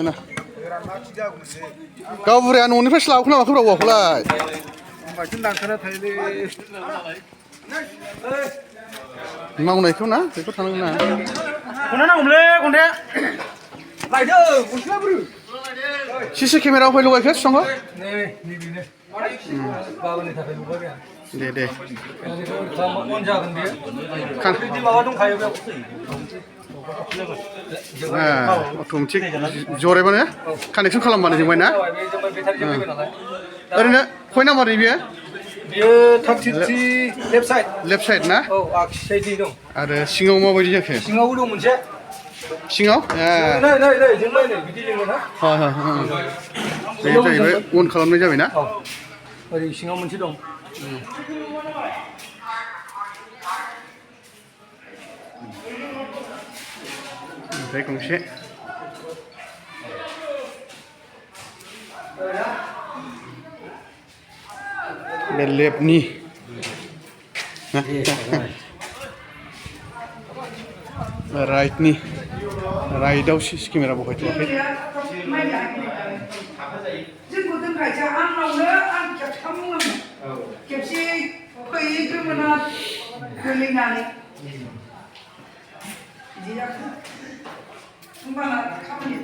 ना गाव बुराया न'निफ्रायसो लाबोखोना माखोब्रा औवाखौलाय मावनायखौ ना बेखौ थानांगोन ना खना नांगौमोनलै खन्थाया लायदो गंसेला बोरो सिसि केमेरायाव फै लगायखो बिफांखौ गाबोननि थाखाय नुबाय दे अन जागोन बेयो बिदि माबा दंखायो बेयाव अट'मेटिक जरायबानो कानेक्सन खालामबानो जोंबाय ना ओरैनो खय नाम्बारनि बेयो बेयो 33 लेफ्ट साइड ना औ आगसि साइडनि दं आरो सिङाव माबायदि जाखो सिङावबो दं मोनसे सिङाव नै जोंबाय नै बिदि जोङो ना बे जाहैबाय अन खालामनाय जाबाय ना ओरै सिङाव मोनसे दं ओमफ्राय गंसे बे लेफ्टनि राइटआव सिसि केमेरा बहायथ'वाखै जोंखौ दोनखायसै आंनावनो आं खेबथाम खेबसे फैग्रोमोना गोलैनानै बिदि जाखो होमबाना खामानि